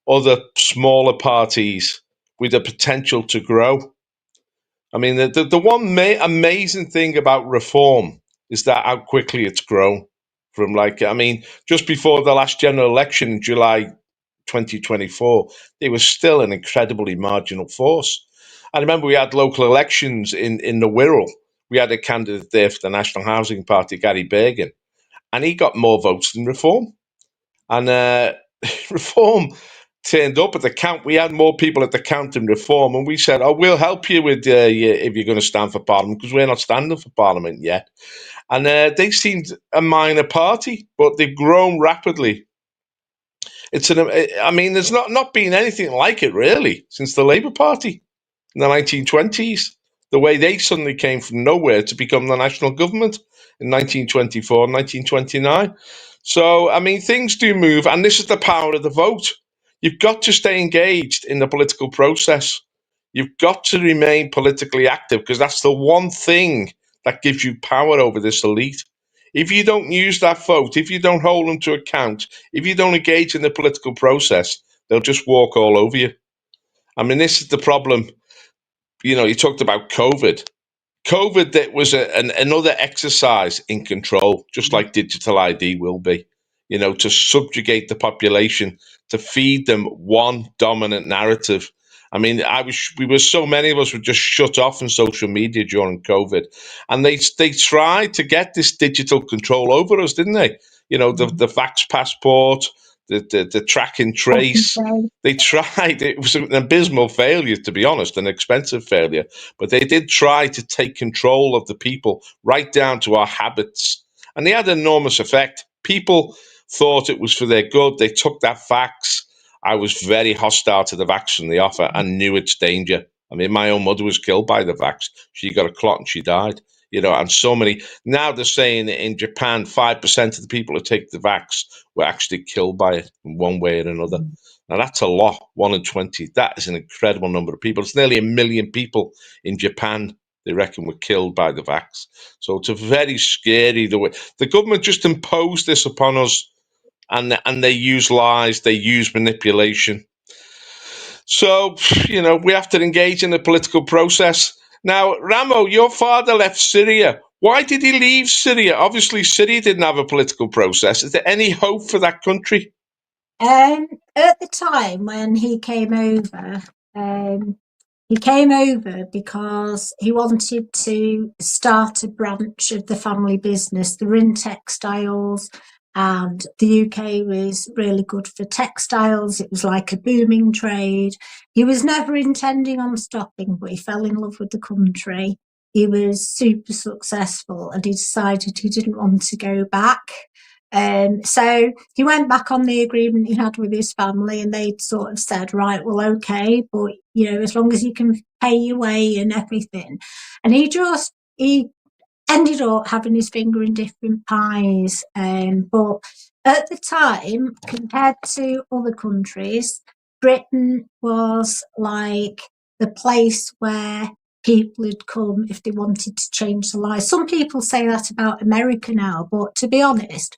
other smaller parties with the potential to grow. I mean, the one amazing thing about Reform is that how quickly it's grown from just before the last general election in July 2024, they were still an incredibly marginal force. I remember we had local elections in the Wirral. We had a candidate there for the National Housing Party, Gary Bergen, and he got more votes than Reform. And Reform, turned up at the count. We had more people at the counting reform, and we said, "Oh, we'll help you with if you're going to stand for Parliament, because we're not standing for Parliament yet." And they seemed a minor party, but they've grown rapidly. I mean, there's not been anything like it really since the Labour Party in the 1920s. The way they suddenly came from nowhere to become the national government in 1924 and 1929. So, I mean, things do move, and this is the power of the vote. You've got to stay engaged in the political process. You've got to remain politically active, because that's the one thing that gives you power over this elite. If you don't use that vote, if you don't hold them to account, if you don't engage in the political process, they'll just walk all over you. I mean, this is the problem. You know, you talked about COVID. COVID, that was another exercise in control, just like digital ID will be, you know, to subjugate the population, to feed them one dominant narrative. I mean, so many of us were just shut off in social media during COVID, and they tried to get this digital control over us, didn't they? You know, the vax passport, the track and trace. They tried. It was an abysmal failure, to be honest, an expensive failure. But they did try to take control of the people, right down to our habits. And they had an enormous effect. People thought it was for their good. They took that vax. I was very hostile to the vax from the offer and knew its danger. I mean, my own mother was killed by the vax. She got a clot and she died. You know, and so many. Now they're saying that in Japan, 5% of the people who take the vax were actually killed by it in one way or another. Now, that's a lot, 1 in 20. That is an incredible number of people. It's nearly 1 million people in Japan, they reckon, were killed by the vax. So it's a very scary, the way the government just imposed this upon us, and they use lies, they use manipulation. So, you know, we have to engage in the political process. Now, Ramo, your father left Syria. Why did he leave Syria? Obviously, Syria didn't have a political process. Is there any hope for that country? At the time when he came over because he wanted to start a branch of the family business. They were in textiles, and the UK was really good for textiles. It was like a booming trade. He was never intending on stopping, but he fell in love with the country. He was super successful, and he decided he didn't want to go back. So he went back on the agreement he had with his family, and they sort of said, right, well, okay, but, you know, as long as you can pay your way and everything. And he ended up having his finger in different pies. But at the time, compared to other countries, Britain was like the place where people had come if they wanted to change their lives. Some people say that about America now, but to be honest,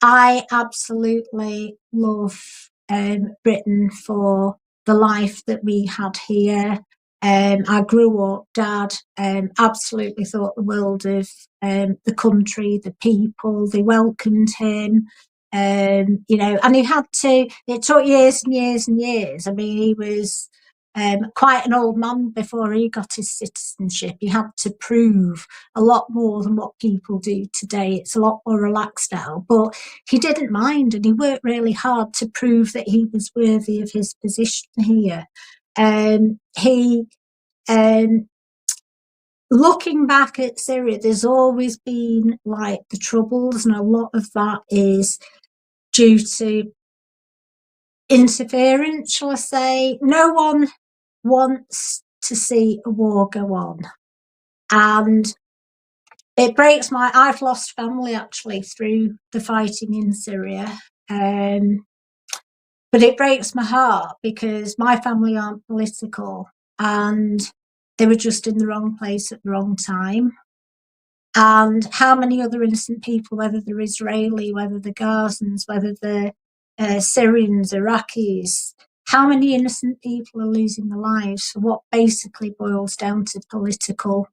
I absolutely love Britain for the life that we had here. I grew up, Dad absolutely thought the world of the country, the people. They welcomed him, you know, and it took years and years and years. I mean, he was quite an old man before he got his citizenship. He had to prove a lot more than what people do today. It's a lot more relaxed now, but he didn't mind, and he worked really hard to prove that he was worthy of his position here. Looking back at Syria, there's always been like the troubles, and a lot of that is due to interference, shall I say. No one wants to see a war go on, and it breaks I've lost family actually through the fighting in Syria, but it breaks my heart because my family aren't political, and they were just in the wrong place at the wrong time. And how many other innocent people, whether they're Israeli, whether they're Gazans, whether they're Syrians, Iraqis, how many innocent people are losing their lives for what basically boils down to political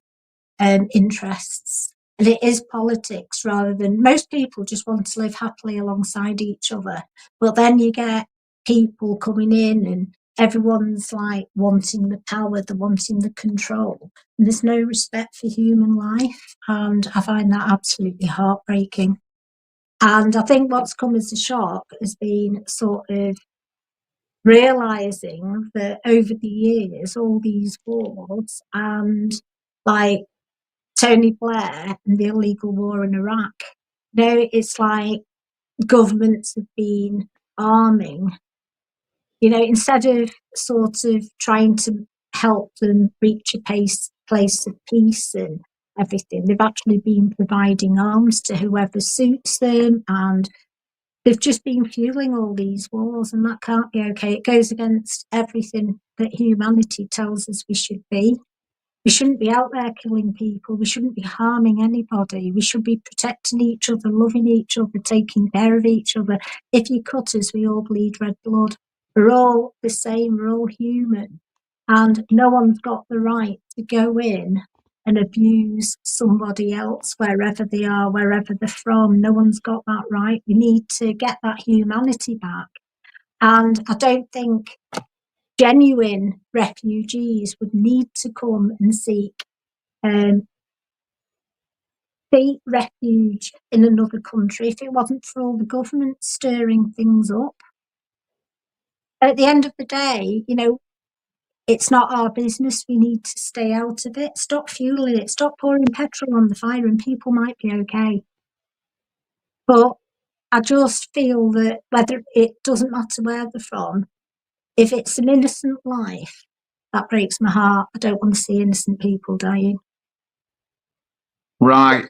interests? And it is politics rather than, most people just want to live happily alongside each other. But then you get people coming in and everyone's like wanting the power, they're wanting the control. And there's no respect for human life. And I find that absolutely heartbreaking. And I think what's come as a shock has been sort of realizing that over the years, all these wars and like Tony Blair and the illegal war in Iraq, it's like governments have been arming, instead of sort of trying to help them reach a place of peace and everything, they've actually been providing arms to whoever suits them, and they've just been fueling all these wars, and that can't be okay. It goes against everything that humanity tells us we should be. We shouldn't be out there killing people. We shouldn't be harming anybody. We should be protecting each other, loving each other, taking care of each other. If you cut us, we all bleed red blood. We're all the same. We're all human. And no one's got the right to go in and abuse somebody else, wherever they are, wherever they're from. No one's got that right. We need to get that humanity back. And I don't think genuine refugees would need to come and seek refuge in another country if it wasn't for all the government stirring things up. At the end of the day, it's not our business. We need to stay out of it. Stop fueling it. Stop pouring petrol on the fire, and people might be okay. But I just feel that whether it doesn't matter where they're from, if it's an innocent life, that breaks my heart. I don't want to see innocent people dying. Right.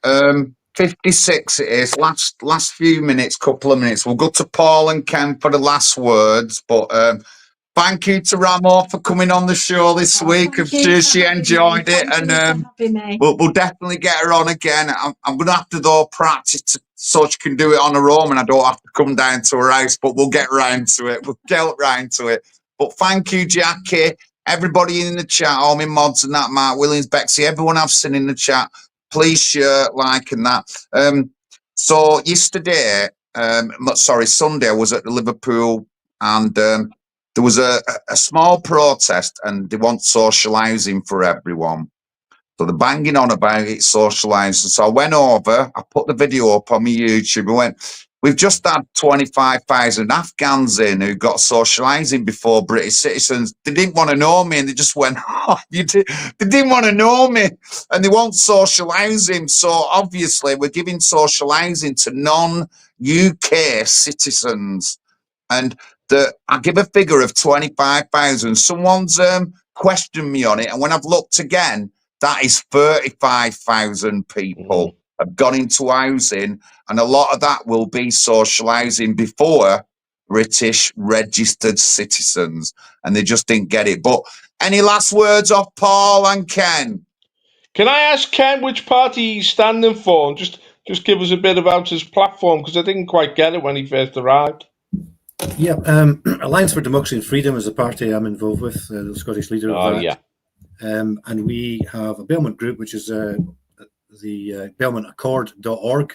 56 it is. Last few minutes, couple of minutes. We'll go to Paul and Ken for the last words. But thank you to Ramo for coming on the show this week. I'm sure she enjoyed it, and we'll definitely get her on again. I'm going to have to though practice so she can do it on her own, and I don't have to come down to her house. But we'll get round to it. We'll get round to it. But thank you, Jackie. Everybody in the chat, all my mods and that, Mark Williams, Bexy, everyone I've seen in the chat. Please share, like, and that. So yesterday, Sunday, I was at Liverpool, and there was a small protest, and they want social housing for everyone. So they're banging on about it, social housing. So I went over, I put the video up on my YouTube, I went, we've just had 25,000 Afghans in who got social housing before British citizens. They didn't want to know me, and they just went, oh, they didn't want to know me, and they want social housing. So obviously we're giving social housing to non-UK citizens. And I give a figure of 25,000. Someone's questioned me on it, and when I've looked again, that is 35,000 people have gone into housing, and a lot of that will be social housing before British registered citizens, and they just didn't get it. But any last words off Paul and Ken? Can I ask Ken which party he's standing for, and just give us a bit about his platform, because I didn't quite get it when he first arrived. Yeah, Alliance for Democracy and Freedom is the party I'm involved with, the Scottish leader of that. Yeah. And we have a Belmont group, which is the BelmontAccord.org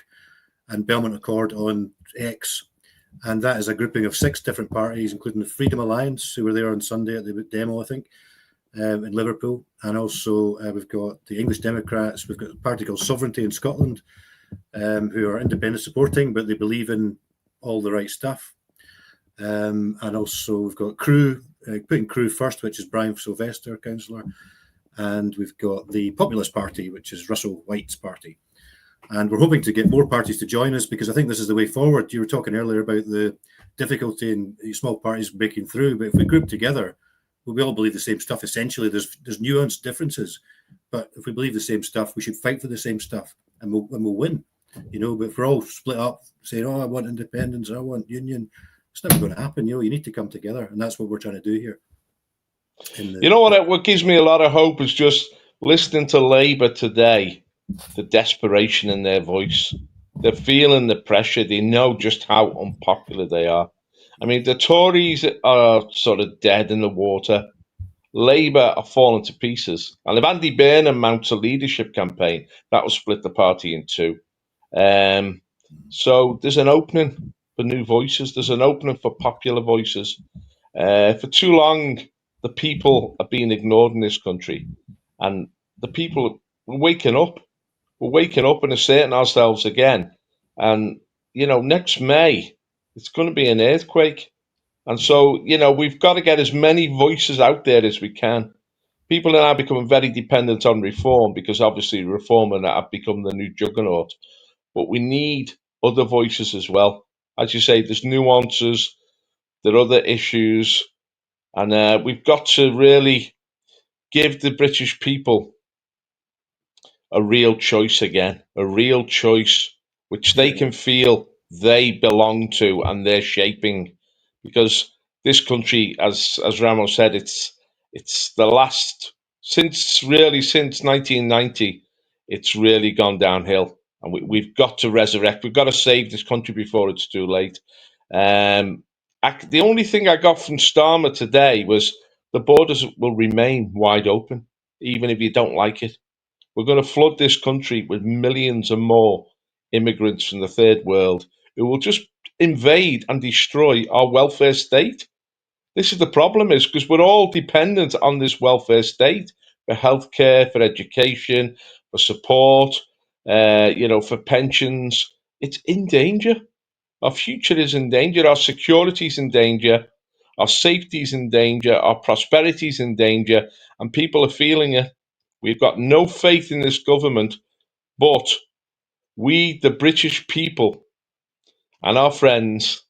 and Belmont Accord on X. And that is a grouping of 6 different parties, including the Freedom Alliance, who were there on Sunday at the demo, I think, in Liverpool. And also we've got the English Democrats. We've got a party called Sovereignty in Scotland, who are independent supporting, but they believe in all the right stuff. And also we've got Crew, putting Crew first, which is Brian Sylvester, councillor. And we've got the Populist Party, which is Russell White's party. And we're hoping to get more parties to join us, because I think this is the way forward. You were talking earlier about the difficulty in small parties breaking through, but if we group together, we all believe the same stuff. Essentially, there's nuanced differences, but if we believe the same stuff, we should fight for the same stuff, and we'll win. But if we're all split up, saying, "Oh, I want independence, I want union," it's never going to happen. You need to come together, and that's what we're trying to do here. What gives me a lot of hope is just listening to Labour today, the desperation in their voice. They're feeling the pressure. They know just how unpopular they are. I mean, the Tories are sort of dead in the water. Labour are falling to pieces. And if Andy Burnham mounts a leadership campaign, that will split the party in 2. So there's an opening for new voices. There's an opening for popular voices. For too long, the people are being ignored in this country, and the people are waking up. We're waking up and asserting ourselves again. And, next May, it's going to be an earthquake. And so, you know, we've got to get as many voices out there as we can. People are now becoming very dependent on reform because obviously reform have become the new juggernaut. But we need other voices as well. As you say, there's nuances, there are other issues, and we've got to really give the British people a real choice again, a real choice which they can feel they belong to and they're shaping. Because this country, as Ramos said, it's the last since 1990, it's really gone downhill, and we've got to resurrect. We've got to save this country before it's too late. The only thing I got from Starmer today was the borders will remain wide open, even if you don't like it. We're going to flood this country with millions and more immigrants from the third world who will just invade and destroy our welfare state. This is the problem, is because we're all dependent on this welfare state for healthcare, for education, for support, for pensions. It's in danger. Our future is in danger. Our security is in danger. Our safety is in danger. Our prosperity is in danger. And people are feeling it. We've got no faith in this government, but we, the British people, and our friends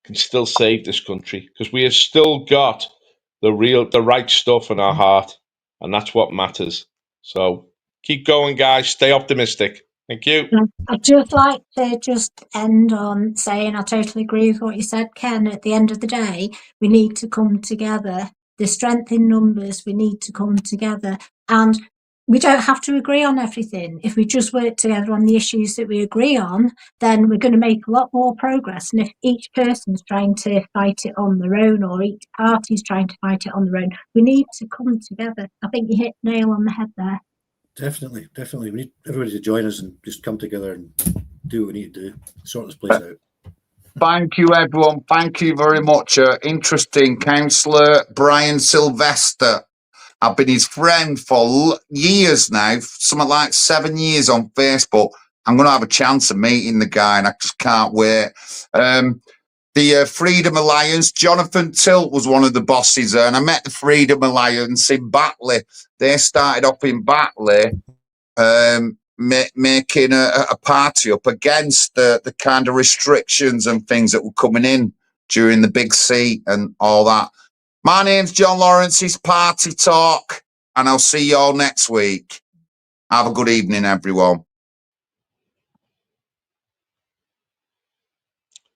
can still save this country because we have still got the right stuff in our heart, and that's what matters. So keep going, guys. Stay optimistic. Thank you. I'd just like to just end on saying I totally agree with what you said, Ken. At the end of the day, we need to come together. There's strength in numbers. We need to come together. And we don't have to agree on everything. If we just work together on the issues that we agree on, then we're going to make a lot more progress. And if each person's trying to fight it on their own, or each party's trying to fight it on their own, we need to come together. I think you hit the nail on the head there. Definitely. We need everybody to join us and just come together and do what we need to do, sort this place out. Thank you, everyone. Thank you very much. Interesting. Councillor Brian Sylvester. I've been his friend for years now, something like 7 years on Facebook. I'm going to have a chance of meeting the guy, and I just can't wait. The Freedom Alliance, Jonathan Tilt was one of the bosses there, and I met the Freedom Alliance in Batley. They started up in Batley, making a party up against the kind of restrictions and things that were coming in during the big C and all that. My name's John Lawrence, it's Party Talk, and I'll see you all next week. Have a good evening, everyone.